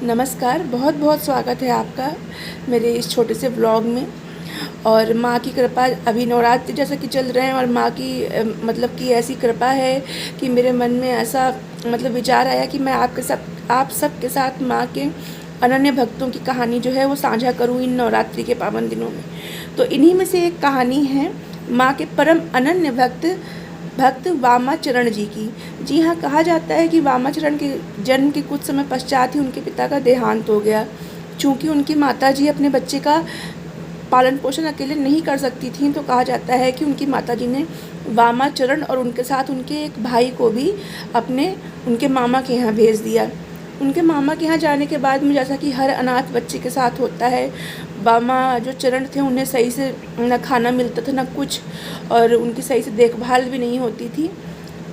नमस्कार, बहुत बहुत स्वागत है आपका मेरे इस छोटे से ब्लॉग में। और माँ की कृपा, अभी नवरात्रि जैसा कि चल रहे हैं और माँ की मतलब कि ऐसी कृपा है कि मेरे मन में ऐसा मतलब विचार आया कि मैं आप सबके साथ माँ के अनन्य भक्तों की कहानी जो है वो साझा करूँ इन नवरात्रि के पावन दिनों में। तो इन्हीं में से एक कहानी है माँ के परम अनन्य भक्त वामाचरण जी की। जी हाँ, कहा जाता है कि वामाचरण के जन्म के कुछ समय पश्चात ही उनके पिता का देहांत हो गया। चूँकि उनकी माताजी अपने बच्चे का पालन पोषण अकेले नहीं कर सकती थीं, तो कहा जाता है कि उनकी माताजी ने वामाचरण और उनके साथ उनके एक भाई को भी उनके मामा के यहाँ भेज दिया। उनके मामा के यहाँ जाने के बाद में, जैसा कि हर अनाथ बच्चे के साथ होता है, वामा जो चरण थे उन्हें सही से न खाना मिलता था न कुछ, और उनकी सही से देखभाल भी नहीं होती थी।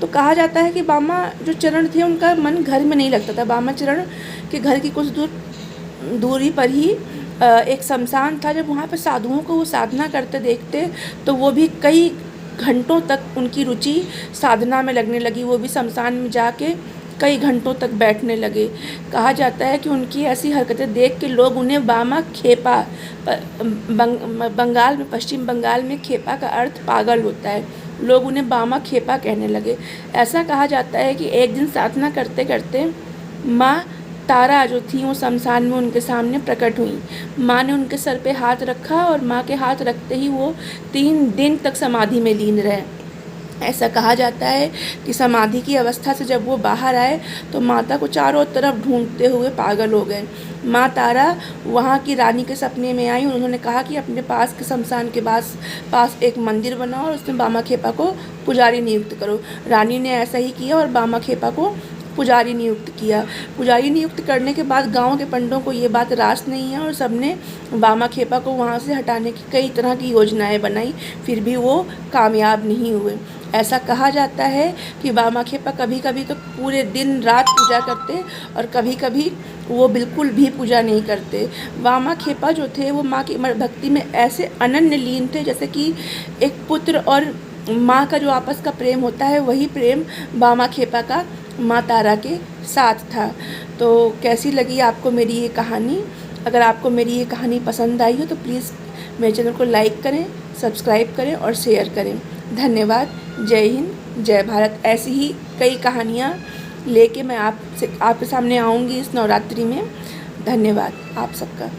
तो कहा जाता है कि वामा जो चरण थे उनका मन घर में नहीं लगता था। वामा चरण के घर की कुछ दूरी पर ही एक शमशान था। जब वहाँ पर साधुओं को वो साधना करते देखते तो वो भी कई घंटों तक उनकी रुचि साधना में लगने लगी। वो भी शमशान में जाके कई घंटों तक बैठने लगे। कहा जाता है कि उनकी ऐसी हरकतें देख के लोग उन्हें वामा खेपा, बंगाल में, पश्चिम बंगाल में खेपा का अर्थ पागल होता है, लोग उन्हें वामा खेपा कहने लगे। ऐसा कहा जाता है कि एक दिन साधना करते करते माँ तारा जो थी वो शमशान में उनके सामने प्रकट हुई। माँ ने उनके सर पे हाथ रखा और माँ के हाथ रखते ही वो 3 दिन तक समाधि में लीन रहे। ऐसा कहा जाता है कि समाधि की अवस्था से जब वो बाहर आए तो माता को चारों तरफ ढूंढते हुए पागल हो गए। माँ तारा वहाँ की रानी के सपने में आई। उन्होंने कहा कि अपने पास के शमशान के पास एक मंदिर बनाओ और उसमें वामा खेपा को पुजारी नियुक्त करो। रानी ने ऐसा ही किया और वामा खेपा को पुजारी नियुक्त किया। पुजारी नियुक्त करने के बाद गांव के पंडों को ये बात रास नहीं है और सबने वामा खेपा को वहाँ से हटाने की कई तरह की योजनाएं बनाई, फिर भी वो कामयाब नहीं हुए। ऐसा कहा जाता है कि वामा खेपा कभी कभी तो पूरे दिन रात पूजा करते और कभी कभी वो बिल्कुल भी पूजा नहीं करते। वामा खेपा जो थे वो माँ की भक्ति में ऐसे अनन्य लीन थे, जैसे कि एक पुत्र और माँ का जो आपस का प्रेम होता है, वही प्रेम वामा खेपा का माँ तारा के साथ था। तो कैसी लगी आपको मेरी ये कहानी? अगर आपको मेरी ये कहानी पसंद आई हो तो प्लीज़ मेरे चैनल को लाइक करें, सब्सक्राइब करें और शेयर करें। धन्यवाद। जय हिंद, जय भारत। ऐसी ही कई कहानियाँ लेके मैं आपके सामने आऊँगी इस नवरात्रि में। धन्यवाद आप सबका।